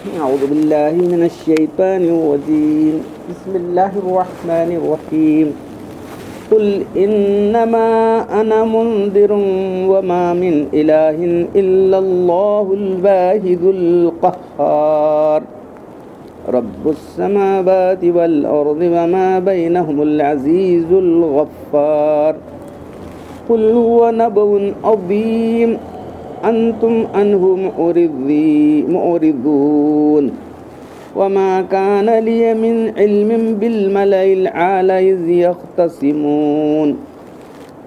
أعوذ بالله من الشيطان الرجيم. بسم الله الرحمن الرحيم. قل إنما أنا منذر وما من إله إلا الله الواحد القهار رب السماوات والأرض وما بينهم العزيز الغفار. قل هو نبأ عظيم أنتم عنه معرضون. وما كان لي من علم بالملأ الأعلى إذ يختصمون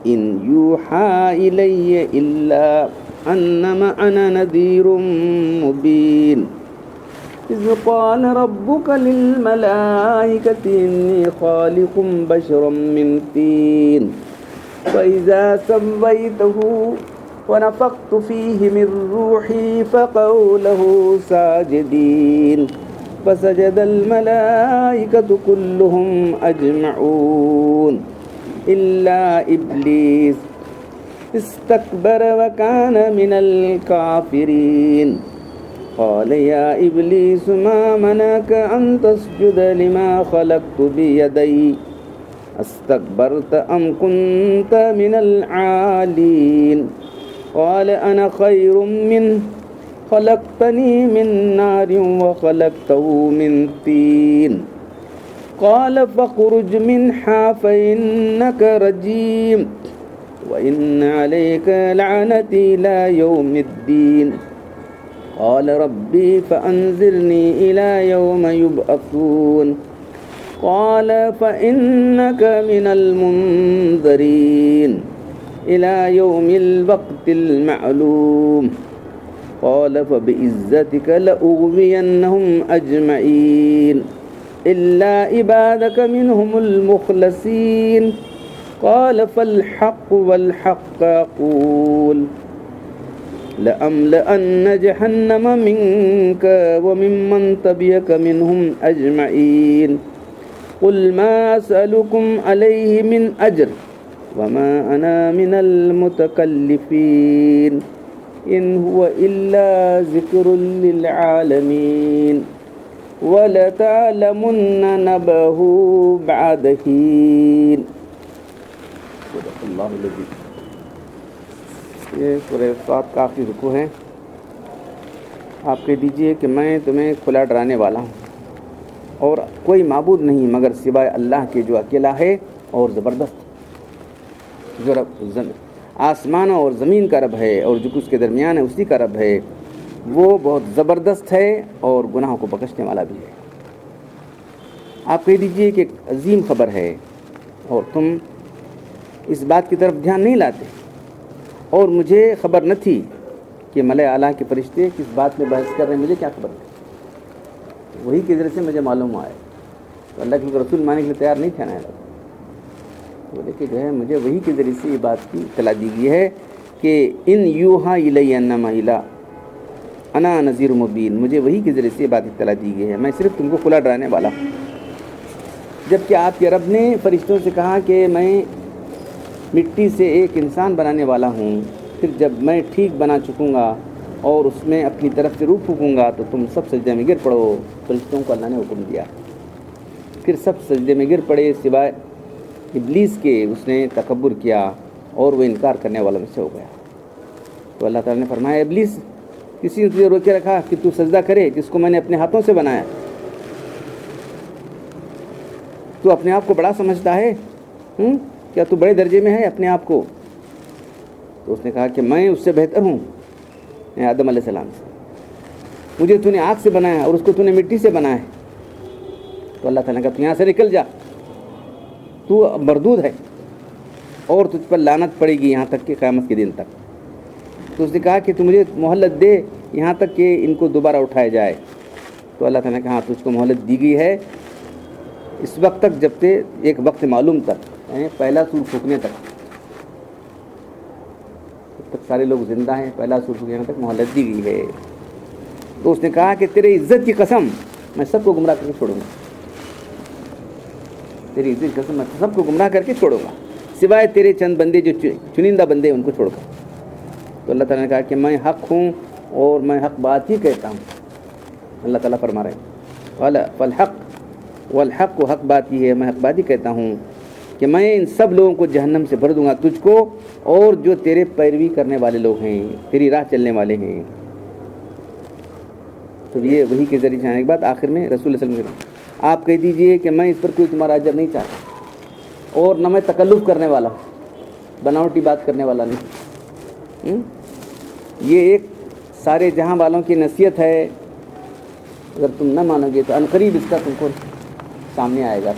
إن يوحى إلي إلا أنما أنا نذير مبين. إذ قال ربك للملائكة إني خالق بشرا من طين فإذا سويته ونفخت فيه من روحي فقعوا له ساجدين فسجد الملائكة كلهم أجمعون إلا إبليس استكبر وكان من الكافرين. قال يا إبليس ما منعك أن تسجد لما خلقت بيدي استكبرت أم كنت من العالين. قال أنا خير منه خلقتني من نار وخلقته من طين. قال فاخرج منها فإنك رجيم وإن عليك لعنتي إلى يوم الدين. قال ربي فأنذرني إلى يوم يبعثون. قال فإنك من المنذرين إلى يوم الوقت المعلوم. قال فبعزتك لأغوينهم أجمعين إلا عبادك منهم المخلصين. قال فالحق والحق أقول لأملأن جهنم منك وممن تبعك منهم أجمعين. قل ما أسألكم عليه من أجر وما أنا من المتكلفين إن هو إلا ذكر للعالمين ولتعلمن نبأه بعد حين. صدق اللہ العظیم. یہ سورہ صاد کا آخری رکوع ہے. آپ کہہ دیجئے کہ میں تمہیں کھلا ڈرانے والا ہوں اور کوئی معبود نہیں مگر سوائے اللہ کے جو اکیلا ہے اور زبردست، جو رب آسمانوں اور زمین کا رب ہے اور جو کچھ کے درمیان ہے اسی کا رب ہے. وہ بہت زبردست ہے اور گناہوں کو بخشنے والا بھی ہے. آپ کہہ دیجئے کہ ایک عظیم خبر ہے اور تم اس بات کی طرف دھیان نہیں لاتے، اور مجھے خبر نہ تھی کہ ملائے اعلیٰ کے فرشتے کس بات میں بحث کر رہے ہیں. مجھے کیا خبر تھی؟ وہی کے ذریعے سے مجھے معلوم ہوا ہے. تو اللہ کے رسول ماننے کے لیے تیار نہیں تھا نا. بولے کہ جو ہے مجھے وہی کے ذریعے سے یہ بات کی اطلاع دی گئی ہے کہ ان یوحا الی انما الہ انا نذیر مبین. مجھے وہی کے ذریعے سے یہ بات اطلاع دی گئی ہے، میں صرف تم کو کھلا ڈرانے والا ہوں. جبکہ آپ کے رب نے فرشتوں سے کہا کہ میں مٹی سے ایک انسان بنانے والا ہوں، پھر جب میں ٹھیک بنا چکوں گا اور اس میں اپنی طرف سے روح پھونکوں گا تو تم سب سجدے میں گر پڑو. فرشتوں کو اللہ نے حکم دیا، پھر سب سجدے میں گر پڑے سوائے ابلیس کے. اس نے تکبر کیا اور وہ انکار کرنے والوں میں سے ہو گیا. تو اللہ تعالیٰ نے فرمایا ابلیس، کسی نے تجھے روکے رکھا کہ تو سجدہ کرے جس کو میں نے اپنے ہاتھوں سے بنایا؟ تو اپنے آپ کو بڑا سمجھتا ہے؟ کیا تو بڑے درجے میں ہے اپنے آپ کو؟ تو اس نے کہا کہ میں اس سے بہتر ہوں، میں آدم علیہ السلام سے. مجھے تو نے آگ سے بنایا اور اس کو تو نے مٹی سے بنایا. تو اللہ تعالیٰ نے کہا تو یہاں سے نکل جا، تو مردود ہے اور تجھ پر لعنت پڑے گی یہاں تک کہ قیامت کے دن تک. تو اس نے کہا کہ تو مجھے مہلت دے یہاں تک کہ ان کو دوبارہ اٹھایا جائے. تو اللہ تعالیٰ نے کہا تجھ کو مہلت دی گئی ہے اس وقت تک جب سے ایک وقت معلوم تک، یعنی پہلا سور پھونکنے تک. جب تک سارے لوگ زندہ ہیں پہلا سور پھونکنے تک مہلت دی گئی ہے. تو اس نے کہا کہ تیرے عزت کی قسم میں سب کو گمراہ کر کے چھوڑوں گا. تیری عزت کی قسم میں سب کو گمراہ کر کے چھوڑوں گا سوائے تیرے چند بندے جو چنندہ بندے ہیں ان کو چھوڑ کر. تو اللہ تعالیٰ نے کہا کہ میں حق ہوں اور میں حق بات ہی کہتا ہوں. اللہ تعالیٰ فرما رہے ہیں فالحق والحق، حق بات یہ ہے، میں حق بات ہی کہتا ہوں کہ میں ان سب لوگوں کو جہنم سے بھر دوں گا، تجھ کو اور جو تیرے پیروی کرنے والے لوگ ہیں، تیری راہ چلنے والے ہیں۔ تو یہ وہی کے ذریعے جانے کے بعد آخر میں رسول اللہ صلی اللہ علیہ وسلم آپ کہہ دیجئے کہ میں اس پر کوئی تمہارا اجر نہیں چاہتا، اور نہ میں تکلف کرنے والا ہوں، بناوٹی بات کرنے والا نہیں۔ یہ ایک سارے جہاں والوں کی نصیحت ہے، اگر تم نہ مانو گے تو عنقریب اس کا تم کو سامنے آئے گا،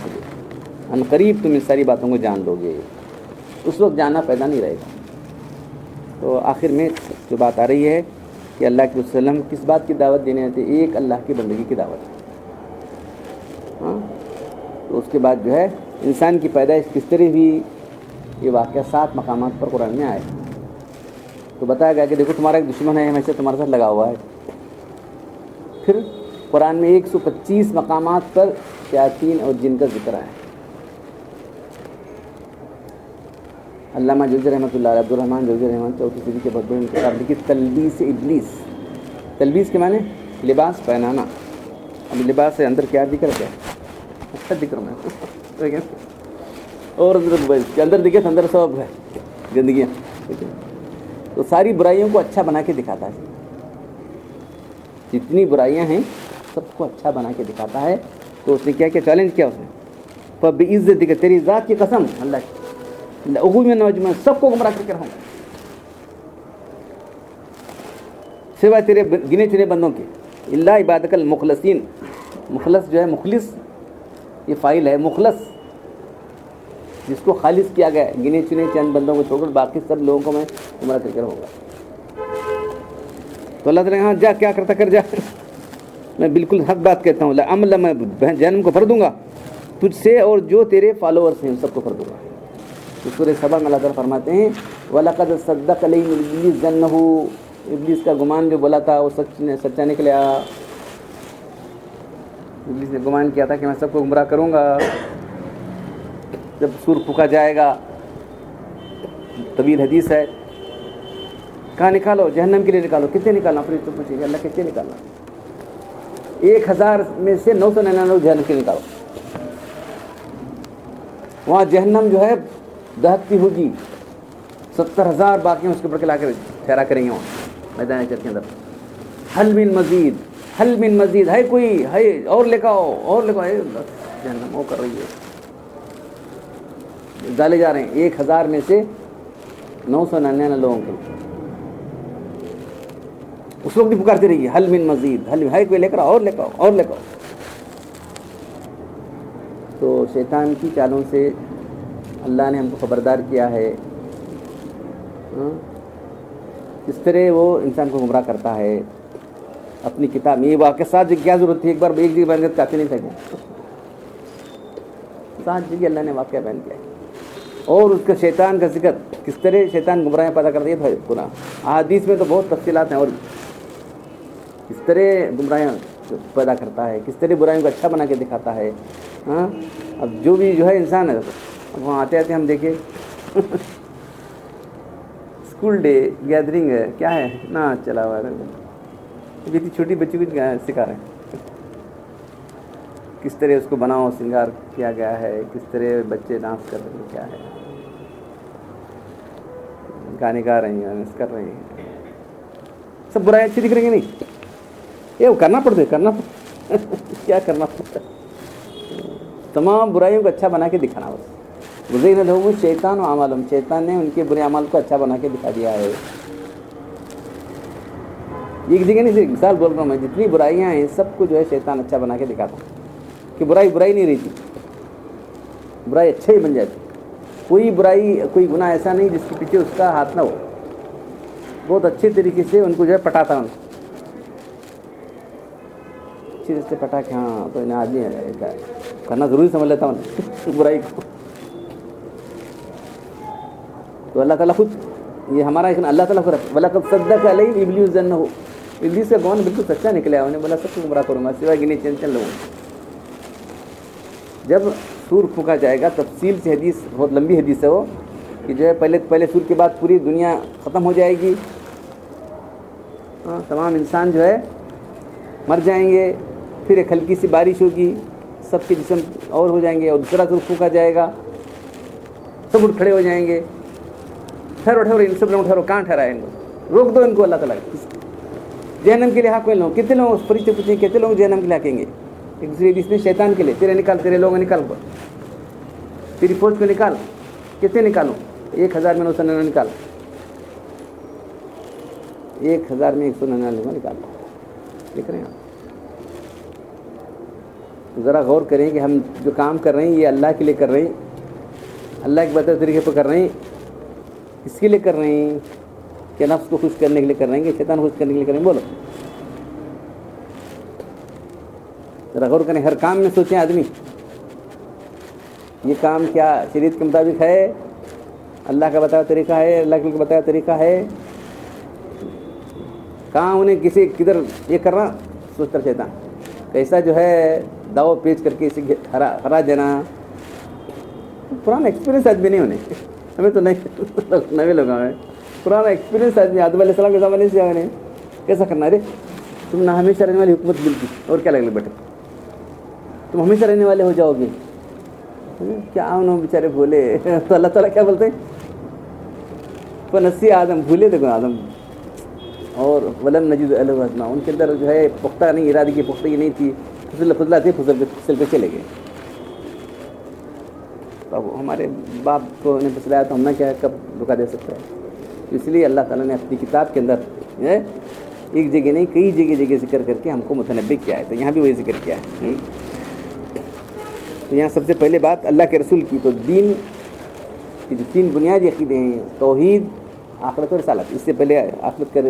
عنقریب تم اس ساری باتوں کو جان لو گے، اس وقت جاننا پیدا نہیں رہے گا۔ تو آخر میں جو بات آ رہی ہے کہ اللہ کے وسلم کس بات کی دعوت دینے آتے، ایک اللہ کی بندگی کی دعوت۔ ہاں، تو اس کے بعد جو ہے انسان کی پیدائش کس طرح ہوئی، یہ واقعہ 7 مقامات پر قرآن میں آئے، تو بتایا گیا کہ دیکھو تمہارا ایک دشمن ہے، ہمیشہ تمہارے ساتھ لگا ہوا ہے۔ پھر قرآن میں 125 مقامات پر شیاطین اور جن کا ذکر ہے۔ علامہ جوزی رحمۃ اللہ علیہ، عبدالرحمن جوزی رحمۃ چوتھی صدی کے بہت بڑے کتاب لکھی تلبیس ابلیس۔ تلبیس کے معنی لباس پہنانا۔ اب لباس سے اندر کیا ذکر کیا اچھا ذکر میں اور کے اندر دیکھے تو اندر سب ہے گندگیاں، تو ساری برائیوں کو اچھا بنا کے دکھاتا ہے، جتنی برائیاں ہیں سب کو اچھا بنا کے دکھاتا ہے۔ تو اس نے کیا کیا چیلنج کیا، اس نے فبعزتک، کہ تیری ذات کی قسم، اللہ کی میں نوجوان سب کو گمراہ کر کے رہوں گا سوائے تیرے گنے چنے بندوں کے، اللہ عبادک المخلصین۔ مخلص جو ہے، مخلص یہ فاعل ہے، مخلص جس کو خالص کیا گیا ہے، گنے چنے چند بندوں کو چھوڑ کر باقی سب لوگوں کو میں گمراہ کر کے رہوں گا۔ تو اللہ تعالیٰ ہاں جا، کیا کرتا کر جا، میں بالکل حق بات کہتا ہوں، لعمل، میں جہنم کو بھر دوں گا تجھ سے اور جو تیرے فالوورس ہیں سب کو بھر دوں گا۔ سورہ سبا میں اللہ تعالیٰ فرماتے ہیں وَلَقَدْ صَدَّقَ عَلَيْهِمْ إِبْلِيسُ ظَنَّهُ، ابلیس کا گمان جو بولا تھا وہ سچا نکلا۔ ابلیس نے گمان کیا تھا کہ میں سب کو گمراہ کروں گا۔ جب سور پھونکا جائے گا، طویل حدیث ہے، کہاں نکالو، جہنم کے لیے نکالو، کتنے نکالنا، پھر تو پوچھے اللہ کتنے نکالنا، 1000 میں سے 999 جہنم کے نکالو۔ وہاں جہنم جو ہے دہتی ہوگی، 70,000 باقی اس کے اوپر کے لا کر ٹھہرا کریں گے وہاں میدان حشر کے اندر۔ حل من مزید، حل من مزید، ہے کوئی، ہے اور لے کے آؤ، اور لے کے آؤ، بس جہنم وہ کر رہی ہے، ڈالے جا رہے ہیں 1000 میں سے 999 لوگوں کو۔ اس وقت بھی پکارتے رہیے حل من مزید، حل ہے کوئی، لے کر آؤ، اور لے کے آؤ، اور لے کے آؤ۔ تو شیطان کی چالوں سے اللہ نے ہم کو خبردار کیا ہے، اس طرح وہ انسان کو گمراہ کرتا ہے۔ اپنی کتاب میں یہ واقعہ 7 جگہ، کیا ضرورت تھی ایک بار ایک جگہ بیان کر کافی نہیں تھا کہ 7 جگہ اللہ نے واقعہ بیان کیا ہے۔ اور اس کا شیطان کا ذکر، کس طرح شیطان گمراہیاں پیدا کرتی ہے پورا احادیث میں تو بہت تفصیلات ہیں، اور کس طرح گمراہیاں پیدا کرتا ہے، کس طرح برائیوں کو اچھا بنا کے دکھاتا ہے۔ ہاں، اب جو بھی جو ہے انسان ہے، اب وہاں آتے آتے ہم دیکھیں اسکول ڈے گیدرنگ ہے، کیا ہے نا چلا ہوا ہے، اتنی چھوٹی بچی کو سکھا رہے ہیں کس طرح اس کو بناؤ، سنگار کیا گیا ہے، کس طرح بچے ڈانس کر رہے ہیں، کیا ہے، گانے گا رہے ہیں، ڈانس کر رہے ہیں، سب برائیں اچھی دکھ رہی ہیں، نہیں یہ کرنا پڑتا ہے، کرنا کیا کرنا پڑتا ہے، تمام برائیوں کو اچھا بنا کے دکھانا۔ بس وزین لہم شیطان و اعمالہم، شیطان نے ان کے برے اعمال کو اچھا بنا کے دکھا دیا ہے۔ ایک جگہ نہیں، صرف مثال بول رہا ہوں میں، جتنی برائیاں ہیں سب کو جو ہے شیطان اچھا بنا کے دکھاتا کہ برائی برائی نہیں رہتی، برائی اچھا ہی بن جاتی۔ کوئی برائی، کوئی گناہ ایسا نہیں جس کے پیچھے اس کا ہاتھ نہ ہو، بہت اچھے طریقے سے ان کو جو ہے پٹاتا ہوں، اچھی طرح سے پٹا کہ ہاں تو انہیں آدمی ہے کرنا ضروری سمجھ لیتا ہوں برائی کو۔ تو اللہ تعالیٰ خود یہ ہمارا اللہ تعالیٰ کو وَلَقَدْ صَدَّقَ عَلَيْهِمْ إِبْلِيسُ ظَنَّهُ، ابلیس کا گمان بالکل سچا نکلا، انہیں بولا سب کو گمراہ کروں گا سوائے گنے چند لوگوں۔ جب سور پھونکا جائے گا، تفصیل سے حدیث، بہت لمبی حدیث ہے وہ، کہ جو ہے پہلے سور کے بعد پوری دنیا ختم ہو جائے گی، تمام انسان جو ہے مر جائیں گے، پھر ایک ہلکی سی بارش ہوگی، سب کے جسم اور ہو جائیں گے، اور دوسرا تو پھونکا جائے گا، سب اٹھ کھڑے ہو جائیں گے. ٹھہرو ٹھہرو، ان سب لوگ ٹھہرو، کہاں ٹھہرائے ان کو، روک دو ان کو. اللہ تعالیٰ جہنم کے لیے حق لوگ کتنے لوگ، اس فرشتے پوچھیں کتنے لوگ جہنم کے لیے حقیں گے. ایک دوسرے حدیث میں شیطان کے لیے، تیرے نکال، تیرے لوگ نکال، تیری فوج کو نکال. کتنے نکالوں؟ 1999 نکال، 1199 نکال. دیکھ رہے ہیں آپ؟ ذرا غور کریں کہ ہم جو کام کر رہے ہیں یہ اللہ کے لیے کر رہے ہیں، اللہ کے بتائے طریقے پہ کر رہے ہیں. اس کے لیے کر رہے ہیں کہ نفس کو خوش کرنے کے لیے کر رہے ہیں کہ شیطان خوش کرنے کے لیے کر رہے ہیں؟ بولو ذرا غور کریں. ہر کام میں سوچیں آدمی یہ کام کیا شریعت کے مطابق ہے، اللہ کا بتایا طریقہ ہے، اللہ کے بتایا طریقہ ہے. کہاں انہیں کسی کدھر یہ کرنا سوچتا شیطان، کیسا جو ہے داؤ پیچ کر کے اسے ہرا دینا. پرانا ایکسپیرینس آدمی نہیں ہونے، ہمیں تو نہیں نئے لوگ ہیں. پرانا ایکسپیرینس آدمی آدم علیہ السلام کے زمانے سے آنے کیسا کرنا. رے تم نہ ہمیشہ رہنے والی حکومت ملتی، اور کیا لگے بیٹے تم ہمیشہ رہنے والے ہو جاؤ گے. کیا انہوں بیچارے بھولے تو اللہ تعالیٰ کیا بولتے ہیں فنسی آدم، بھولے دیکھو آدم. اور ولم نجد له عزما، ان کے اندر جو ہے پختہ نہیں، ارادے کی پختگی نہیں تھی، فضلہ تھے، پھسل پہ چلے گئے. اب ہمارے باپ کو نے پسلایا تو ہم نے کیا کب دھوکہ دے سکتا ہے. اس لیے اللہ تعالیٰ نے اپنی کتاب کے اندر ایک جگہ نہیں کئی جگہ ذکر کر کے ہم کو متنبع کیا ہے. تو یہاں بھی وہی ذکر کیا ہے. تو یہاں سب سے پہلے بات اللہ کے رسول کی. تو دین کی جو 3 بنیادی عقیدے ہیں، توحید، آخرت اور رسالت. اس سے پہلے آخرت کا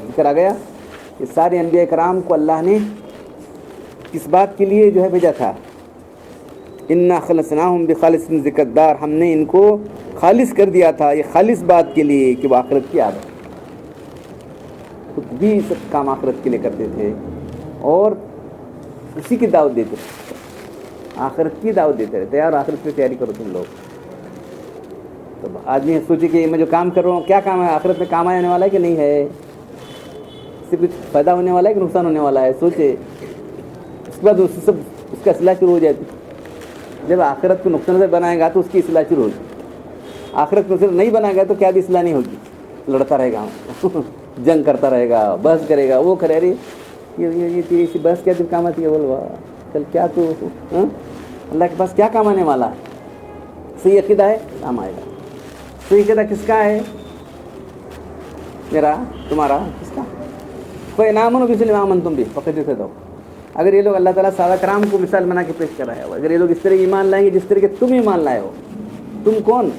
ذکر آ گیا کہ سارے انبیاء کرام کو اللہ نے کس بات کے لیے جو ہے بھیجا تھا. انا خلصناہم بخالص ذکر دار، ہم نے ان کو خالص کر دیا تھا یہ خالص بات کے لیے کہ وہ آخرت کی عادت. خود بھی سب کام آخرت کے لیے کرتے تھے اور اسی کی دعوت دیتے تھے، آخرت کی دعوت دیتے رہتے. اور آخرت کی تیاری کرو تم لوگ. تو آدمی سوچے کہ میں جو کام کر رہا ہوں کیا کام ہے، آخرت میں کام آنے والا ہے کہ نہیں ہے، اس سے کچھ فائدہ ہونے والا ہے کہ نقصان ہونے والا ہے. سوچے اس کے بعد اس کا اصلاح شروع ہو جاتی. جب آخرت کو نقصان نظر بنائے گا تو اس کی اصلاح شروع ہوگی. آخرت کو نقصان نہیں بنائے گا تو کیا بھی اصلاح نہیں ہوگی. لڑتا رہے گا، جنگ کرتا رہے گا، بحث کرے گا. وہ کرے رہی یہ بحث کیا دن کام آتی ہے، بولوا کل کیا تو اللہ کے پاس کیا کام آنے والا ہے. صحیح عقیدہ ہے کام آئے گا. صحیح عقیدہ کس کا ہے، میرا تمہارا کس کا. کوئی نام ہو کسی نام تم بھی پکڑ سے دو. اگر یہ لوگ اللہ تعالیٰ صحابہ کرام کو مثال بنا کے پیش کر رہے ہو، اگر یہ لوگ اس طرح ایمان لائیں گے جس طرح کہ تم ایمان لائے ہو، تم کون.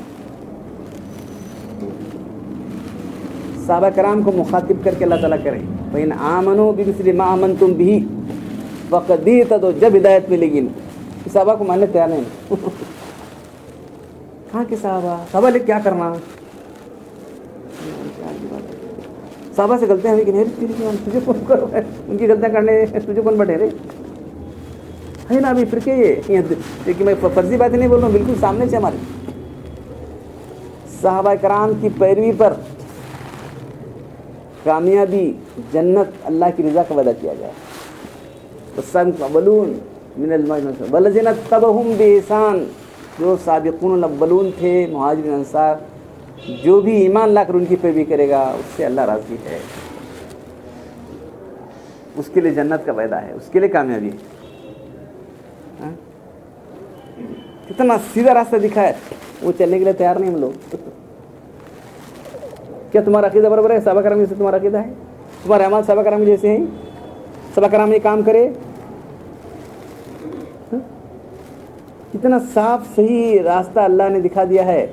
صحابہ کرام کو مخاطب کر کے اللہ تعالیٰ کریں فَإِنْ آمَنُوا بِمِثْلِ مَا آمَنْتُمْ بِهِ فَقَدْ اهْتَدَوْا. جب ہدایت ملے گی. صحابہ کو ماننے تیار نہیں. کہاں کے صحابہ لے کیا کرنا. صحابہ سے غلطیاں ہوئی کہ نہیں تجھے کون کرو، ان کی غلطیاں کرنے تجھے کون بٹھے رہے ہے نا. ابھی پھر کے یہ میں فرضی باتیں نہیں بول رہا ہوں، بالکل سامنے سے ہمارے صحابہ کرام کی پیروی پر کامیابی، جنت، اللہ کی رضا کا وعدہ کیا گیا. والسابقون الاولون من المہاجرین والذین اتبعوہم بإحسان، جو سابقون الاولون تھے مہاجرین انصار، جو بھی ایمان لا کر ان کی پیروی کرے گا اس سے اللہ راضی ہے، اس کے لیے جنت کا وعدہ ہے، اس کے لیے کامیابی ہے. کتنا سیدھا راستہ دکھا ہے، وہ چلنے کے لیے تیار نہیں ہم لوگ. کیا تمہارا عقیدہ برابر ہے صحابہ کرام جیسے تمہارا عقیدہ ہے؟ تمہارے اعمال صحابہ کرام جیسے ہیں؟ صحابہ کرام یہ کام کرے؟ کتنا صاف صحیح راستہ اللہ نے دکھا دیا ہے،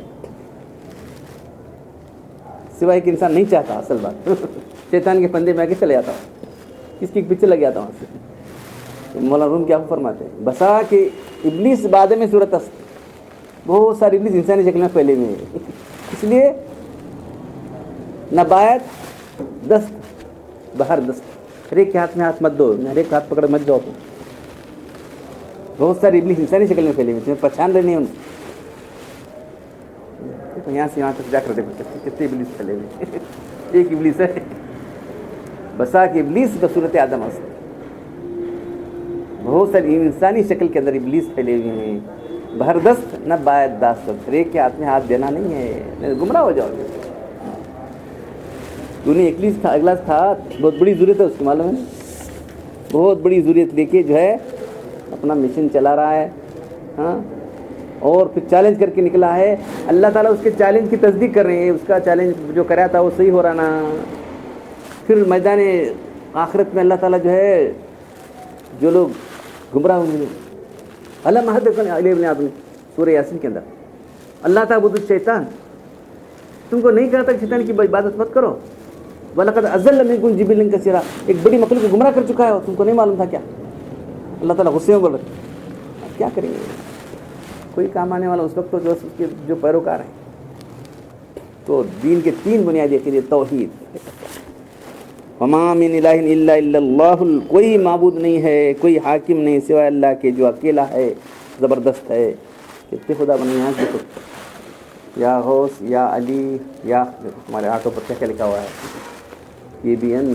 سوائے کہ انسان نہیں چاہتا. اصل بات شیطان کے پندے میں آ کے چلے جاتا ہوں، کس کی پیچھے لگ جاتا ہوں سے. مولانا روم کیا فرماتے ہیں، بسا کہ ابلیس بعد میں صورت است، بہت سارے ابلیس انسانی شکل میں پہلے میں ہے. اس لیے نبایت دست بہر دست، ہر ایک کے ہاتھ میں ہاتھ مت دو، ہر ایک ہاتھ پکڑ مت جاؤ. تم بہت سارے ابلیس انسانی شکل میں پھیلے ہوئے، تمہیں پہچان رہے نہیں ان. یہاں سے یہاں تک جا کر دیکھو کتنے ابلیس پھیلے ہوئے. ایک ابلیس ہے، بسا کہ ابلیس بصورت آدم است. بہت ساری انسانی شکل کے اندر ابلیس پھیلے ہوئے ہیں. بہردست نہ باید داست, ہر ایک کے ہاتھ میں ہاتھ دینا نہیں ہے, گمراہ ہو جاؤ گے. تو نے اگلاس تھا, بہت بڑی ضرورت ہے اس کی, معلوم ہے, بہت بڑی ضرورت لے کے جو ہے اپنا مشن چلا رہا ہے. ہاں, اور پھر چیلنج کر کے نکلا ہے. اللہ تعالیٰ اس کے چیلنج کی تصدیق کر رہے ہیں, اس کا چیلنج جو کرا تھا وہ صحیح ہو رہا نا. پھر میدان آخرت میں اللہ تعالیٰ جو ہے جو لوگ گمراہ ہوئے, علم حد ابن آدم سورہ یاسین کے اندر, اللہ تعبد الشیطان, تم کو نہیں کہا تھا کہ شیطان کی عبادت مت کرو. وَلَقَدْ أَضَلَّ مِنكُمْ جِبِلًّا كَثِيرًا, ایک بڑی مخلوق کو گمراہ کر چکا ہے, تم کو نہیں معلوم تھا کیا؟ اللہ تعالیٰ غصے میں بول رہے, کیا کریں گے, کوئی کام آنے والا اس وقت تو اس کے جو پیروکار ہیں. تو دین کے 3 بنیادی عقیدے, توحید, وما من الہ الا اللہ, کوئی معبود نہیں ہے, کوئی حاکم نہیں سوائے اللہ کے جو اکیلا ہے, زبردست ہے. کتنے خدا بنے یہاں دیکھو, یا غوث, یا علی, یا ہمارے آٹو پر کیا لکھا ہوا ہے, یہ بھی این,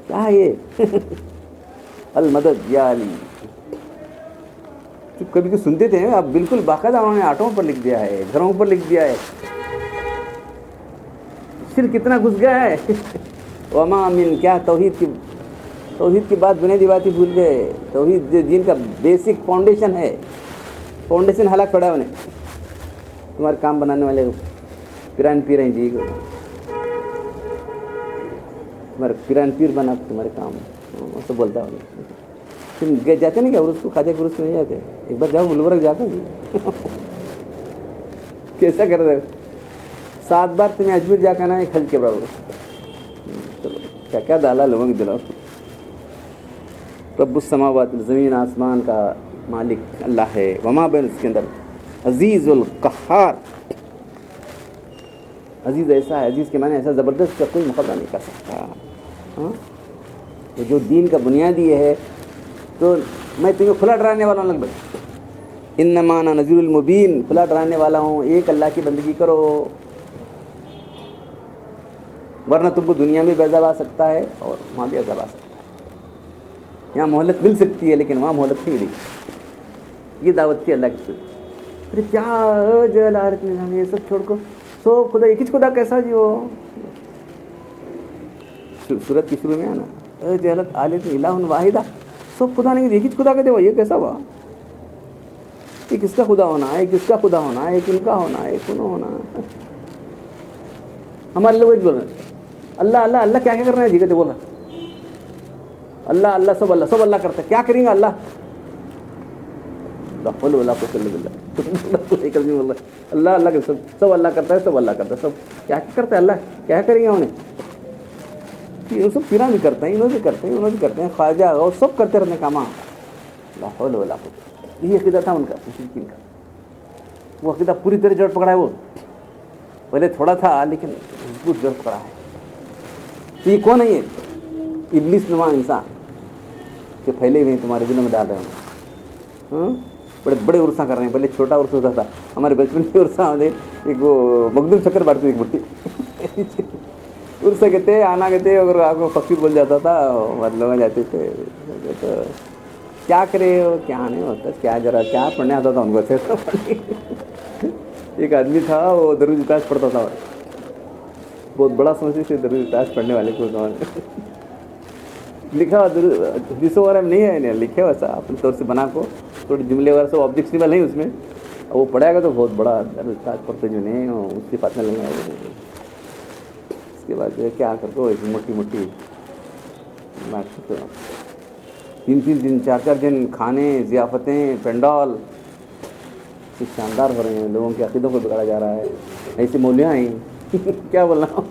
کیا ہے یہ المدد یا علی. کبھی کبھی سنتے تھے, اب بالکل باقاعدہ انہوں نے آٹوؤں پر لکھ دیا ہے, گھروں پر لکھ دیا ہے. پھر کتنا گھس گیا ہے. وما من, کیا توحید کی بات, بنیادی بات ہی بھول گئے. توحید دین کا بیسک فاؤنڈیشن ہے, فاؤنڈیشن ہلاک پڑا انہیں. تمہارے کام بنانے والے پیران پیر ہیں جی, تمہارے پیران پیر بنا تمہارے کام, ایسا بولتا ہوں. تم جاتے نہیں کیا عرس کو, خواجہ کے عرس میں نہیں جاتے؟ ایک بار جاؤ, گلبرگ جاتا جی. کیسا کر رہے ہو, 7 بار تمہیں اجمیر جا کر نا ایک حج کے برابر. چلو کیا کیا ڈالا لوگوں کی دلوں. رب السماوات, زمین آسمان کا مالک اللہ ہے. وما بین, اس کے اندر عزیز القہار, عزیز ایسا ہے, عزیز کے معنی ایسا زبردست کا کوئی مقابلہ نہیں کر سکتا. ہاں, جو دین کا بنیادی ہے, تو میں تمہیں کھلا ڈرانے والا ہوں. لگ بھگ انما انا نذیر المبین, کھلا ڈرانے والا ہوں. ایک اللہ کی بندگی کرو, ورنہ تم کو دنیا میں بھی عذاب آ سکتا ہے اور وہاں بھی عذاب آ سکتا ہے. یہاں مہلت مل سکتی ہے لیکن وہاں مہلت نہیں ملی. یہ دعوت تھی اللہ کی. ارے کیا جلالت نے, یہ سب چھوڑ کو سو خدا, ایک ہی خدا کیسا جی ہو. سورت کی شروع میں آنا, جلالت عالم الہ واحدہ, سب خدا نہیں, ایک ہی خدا کہتے ہو, یہ کیسا ہوا. یہ کس کا خدا ہونا ہے, کس کا خدا ہونا ہے, ایک ان کا ہونا ہے, ایک انہوں ہونا ہے. ہمارے لوگ بول رہے ہیں اللہ اللہ اللہ, کیا کیا کرنا ہے جی, کہتے بولا اللہ اللہ, سب اللہ کرتا ہے, کیا کریں گا اللہ. اللہ اللہ کے سب اللہ کرتا ہے, سب اللہ کرتا ہے, سب کیا کرتا ہے اللہ, کیا کریں گے انہیں. یہ سب پیرا بھی کرتے ہیں, انہوں بھی کرتے ہیں, انہوں بھی کرتے ہیں, خواجہ اور سب کرتے رہنے کا. ماں لا حول ولا قوت, یہی عقیدہ تھا ان کا, مشرکین کا. وہ عقیدہ پوری طرح جڑ پکڑا ہے. وہ پہلے تھوڑا تھا لیکن مضبوط جڑ پکڑا ہے. تو یہ کون ہے, یہ ابلیس نما انسان کہ پھیلے ہوئے ہیں تمہارے دلوں میں ڈال رہے ہیں. بڑے بڑے عرصہ کر رہے ہیں. پہلے چھوٹا عرصہ ہوتا تھا, ہمارے بچپن کے عرصہ میں ایک وہ مخدوم چکر بانٹتے ایک بٹی عرصہ کہتے, آنا کہتے, اگر آپ کو فقیر بول جاتا تھا لوگ جاتے تھے. تو کیا کرے, کیا نہیں ہوتا, کیا ذرا کیا پڑھنے آتا تھا ان کو. ایک آدمی تھا, وہ درود اتاج پڑھتا تھا, بہت بڑا سمجھتے تھے درود اتاج پڑھنے والے کو. لکھا حدیثوں وغیرہ میں نہیں ہے, لکھے ویسا اپنے طور سے بنا کو, تھوڑے جملے وغیرہ سب آبجیکٹیبل نہیں اس میں. وہ پڑھائے گا تو بہت بڑا درود اتاج پڑھتے جو نہیں, اس کی بات نہیں آئے. اس کے بعد جو ہے کیا کرتے ہو, موٹی موٹی بات, 3 دن 4 دن کھانے, ضیافتیں, پینڈال شاندار ہو رہے ہیں. لوگوں کے عقیدوں کو بگاڑا جا رہا ہے. ایسے مولیاں ہیں کیا بول رہا ہوں,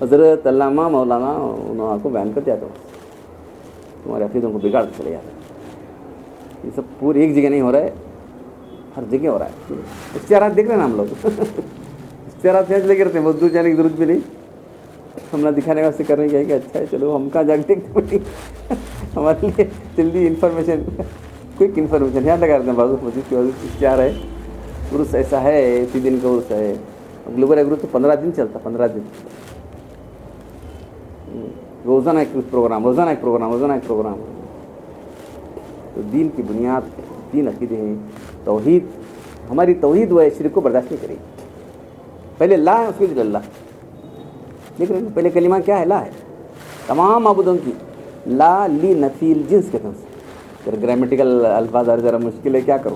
حضرت علامہ مولانا انہوں آپ کو بیان کر دیا, تو تمہارے عقیدوں کو بگاڑ چلے جاتا ہے. یہ سب پوری ایک جگہ نہیں ہو رہا ہے, ہر جگہ ہو رہا ہے. اشتہارات دیکھ رہے ہیں نا ہم لوگ, اشتہارات سینچ لے کے رہتے ہیں, بہت دور جانے کی ضرورت بھی نہیں. ہم نہ دکھانے واسطے کر رہے ہیں کہ اچھا ہے چلو ہم کہاں جا کے دیکھتے پڑی, ہمارے لیے جلدی انفارمیشن, کوئک انفارمیشن یہاں لگا رہتے ہیں. بازو مسجد کی وجہ اشتہار ہے, عرس ایسا ہے, اسی دن کا عرس ہے. گلوبل عرس تو 15 دن چلتا, 15 دن. روزانہ ایک پروگرام، روزانہ ایک پروگرام، روزانہ ایک پروگرام. تو دین کی بنیاد 3 عقیدے ہیں. توحید، ہماری توحید وہ ہے شرک کو برداشت نہیں کرے گی. پہلے لا ہے، اس کے بعد اللہ. دیکھ رہے ہیں پہلے کلمہ کیا ہے؟ لا ہے. تمام معبودوں کی لا لی نفی الجنس کہتے ہیں. پھر گرامیٹیکل الفاظ ذرا مشکل ہے، کیا کروں.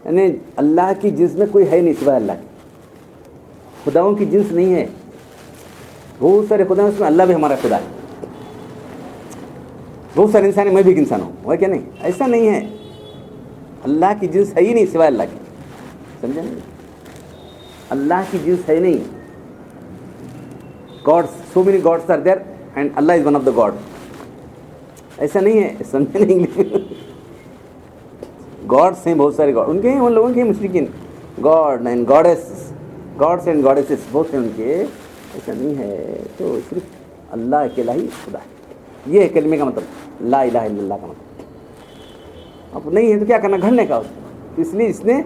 یعنی اللہ کی جنس میں کوئی ہے نہیں سوائے اللہ کی. خداؤں کی جنس نہیں ہے. بہت سارے خدا ہیں، اس میں اللہ بھی ہمارا خدا ہے. بہت سارے انسان ہیں، میں بھی ایک انسان ہوں، وہ کیا نہیں؟ ایسا نہیں ہے. اللہ کی جنس ہے ہی نہیں سوائے اللہ کی. سمجھا نہیں؟ اللہ کی جنس ہے نہیں. Gods, so many gods are there and Allah is one of the god. ایسا نہیں ہے. سمجھے نہیں؟ گاڈس ہیں بہت سارے. گاڈ ان کے ہیں، ان لوگوں کے مشرکین. God and goddess, gods and goddesses بہت ہیں ان کے. ایسا نہیں ہے. تو صرف اللہ اکیلا ہی خدا ہے. یہ ہے کلمے کا مطلب، لا الہ الا اللہ کا مطلب. اب نہیں ہے تو کیا کرنا؟ گھڑنے کا. اس لیے اس نے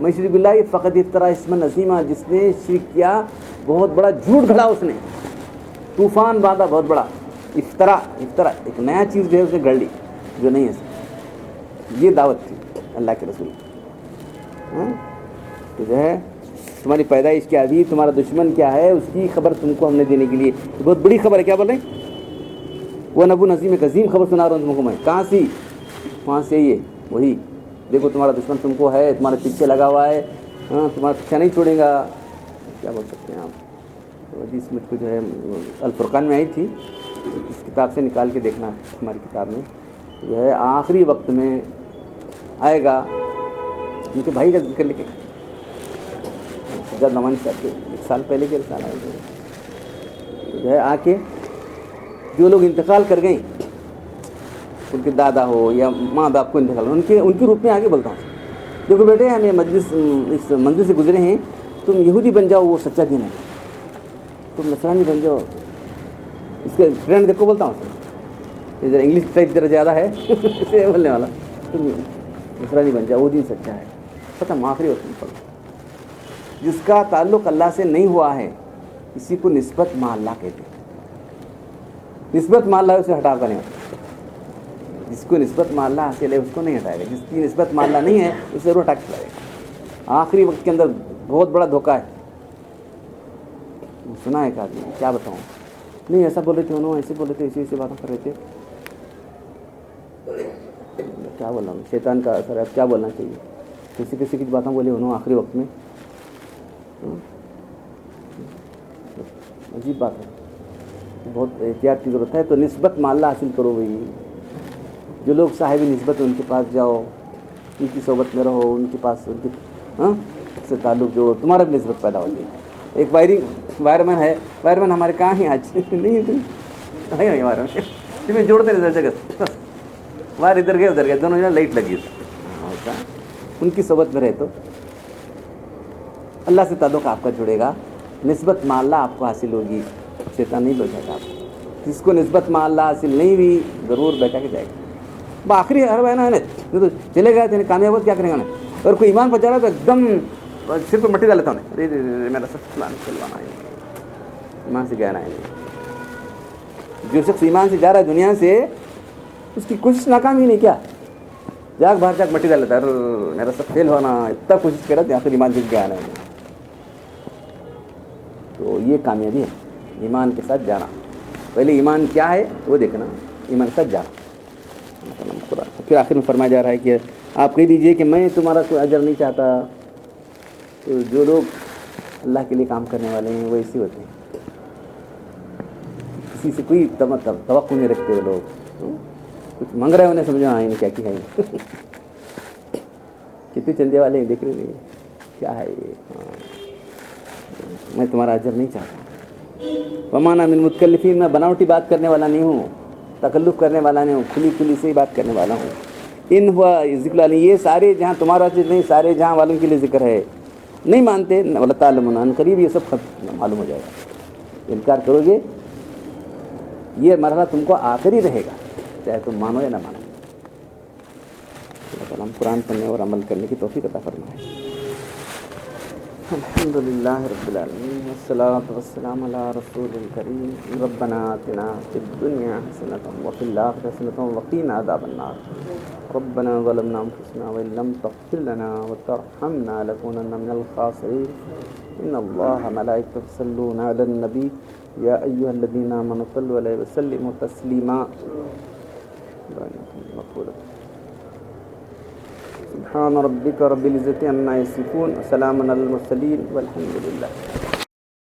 من یشرک باللہ فقد افتری اسما عظیما، جس نے شرک کیا بہت بڑا جھوٹ گھڑا. اس نے طوفان باندھا بہت بڑا. افطرا ایک نیا چیز جو ہے اس نے گھڑ لی جو نہیں ہے. یہ دعوت تھی اللہ کے رسول. تو جو ہے تمہاری پیدائش کیا ہوئی، تمہارا دشمن کیا ہے، اس کی خبر تم کو ہم نے دینے کے لیے. بہت بڑی خبر ہے. کیا بول رہے ہیں؟ وہ نبو نظیم ایک عظیم خبر سنا رہا ہوں تم کو میں. کہاں سے؟ وہاں سے. یہ وہی دیکھو تمہارا دشمن تم کو ہے، تمہارے پیچھے لگا ہوا ہے. تمہارا پیچھا نہیں چھوڑے گا. کیا بول سکتے ہیں آپ. حدیث مجھ کو جو ہے الفرقان میں آئی تھی، اس کتاب سے نکال کے دیکھنا ہماری کتاب میں. جو ہے آخری وقت میں آئے گا. ان کے بھائی کا ذکر لکھے سجاد نعمانی صاحب کے 1 سال پہلے کے رسالہ آئے تھے. جو ہے آ کے جو لوگ انتقال کر گئیں، ان کے دادا ہو یا ماں باپ کو انتقال ہو، ان کے روپ میں آگے بولتا ہوں. دیکھو بیٹے، ہمیں مجلس اس منزل سے گزرے ہیں، تم یہودی بن جاؤ، وہ سچا دین ہے. تم نصرانی بن جاؤ. اس کے ٹرینڈ دیکھو بولتا ہوں. ادھر انگلش ٹائپ ذرا زیادہ ہے اسے بولنے والا. تم نصرانی بن جاؤ، وہ دین سچا ہے. پتہ آخری وقت میں پڑھو. جس کا تعلق اللہ سے نہیں ہوا ہے، اسی کو نسبت مع اللہ کہتے ہیں. نسبت مع اللہ اسے ہٹا کر نہیں ہوتا. جس کو نسبت مع اللہ حاصل ہے اس کو نہیں ہٹائے گا. جس کی نسبت مع اللہ نہیں ہے اسے ضرور ہٹا کے لائے گا. آخری وقت کے اندر بہت بڑا دھوکہ ہے. سنا ہے کہ آدمی، کیا بتاؤں، نہیں ایسا بول رہے تھے انہوں، ایسے بول رہے تھے، ایسی باتیں کر رہے تھے. کیا بول رہا ہوں، شیطان کا اثر ہے. اب کیا بولنا چاہیے؟ کسی کی باتیں بولے انہوں آخری وقت میں. عجیب بات ہے. بہت احتیاط کی ضرورت ہے. تو نسبت مع اللہ حاصل کرو. بھائی جو لوگ صاحب نسبت ان کے پاس جاؤ، ان کی صحبت میں رہو، ان کے پاس ان کے سے تعلق جوڑو، تمہارا بھی نسبت پیدا ہوتی ہے. ایک وائرمین ہے. وائرمین ہمارے کہاں ہی آج نہیں ہے. وائرمین تمہیں جوڑتے ہیں جگہ بس. وائر ادھر گئے ادھر گئے، دونوں جگہ لائٹ لگی ہوتا. ان کی صحبت میں رہے تو اللہ سے تعلق آپ کا جڑے گا. نسبت مع اللہ آپ کو حاصل ہوگی. شیطان نہیں لو جائے گا آپ کو. جس کو نسبت مع اللہ حاصل نہیں ہوئی ضرور بیٹھا کے جائے گا. آخری ہر بہنا ہے نا، تو چلے گئے تھے کامیاب ہو کیا کریں گے نا. اور کوئی ایمان پہنچا رہا تو ایک دم صرف مٹی ڈال لیتا ہوں. ارے میرا سب چلوانا ہے، ایمان سے گہنا ہے. جو شخص ایمان سے جا رہا ہے دنیا سے، اس کی کوشش ناکام ہی نہیں. کیا جاگ باہر جاگ مٹی ڈال لیتا ہے. میرا سب فیل ہونا، اتنا کوشش کرا تو آخر ایمان سے گہنا ہے. تو یہ کامیابی ہے، ایمان کے ساتھ جانا. پہلے ایمان کیا ہے وہ دیکھنا، ایمان کے ساتھ جانا. پھر آخر میں فرمایا جا رہا ہے کہ آپ کہہ دیجئے کہ میں تمہارا کوئی اجر نہیں چاہتا. تو جو لوگ اللہ کے لیے کام کرنے والے ہیں وہ ایسے ہوتے ہیں، کسی سے کوئی توقع نہیں رکھتے. وہ لوگ کچھ مانگ رہے ہیں، انہیں سمجھا ہاں کیا ہے. کتنے چندے والے ہیں دیکھ رہے ہیں کیا ہے یہ. میں تمہارا اجر نہیں چاہتا. ومانا من متکلفین، میں بناوٹی بات کرنے والا نہیں ہوں، تکلف کرنے والا نہیں ہوں، کھلی سے ہی بات کرنے والا ہوں. ان ہوا ذکر علی، یہ سارے جہاں تمہارا چیز نہیں، سارے جہاں والوں کے لیے ذکر ہے. نہیں مانتے ولا تعلمون، ان قریب یہ سب معلوم ہو جائے گا. انکار کرو گے یہ مرحلہ تم کو آخری رہے گا، چاہے تم مانو یا نہ مانو. اللہ تعالیٰ ہم قرآن پڑھنے اور عمل کرنے کی توفیق عطا فرمائے. الحمد لله رب العالمين والصلاة والسلام على رسول الكريم ربنا آتنا في الدنيا حسنة وفي الآخرة حسنة وقنا عذاب النار ربنا ظلمنا أنفسنا وإن لم تغفر لنا وترحمنا لنكونن من الخاسرين إن الله ملائكته يصلون على النبي يا أيها الذين آمنوا صلوا عليه وسلموا تسليما سبحان ربك رب العزة عما يصفون وسلام على المرسلين والحمد لله.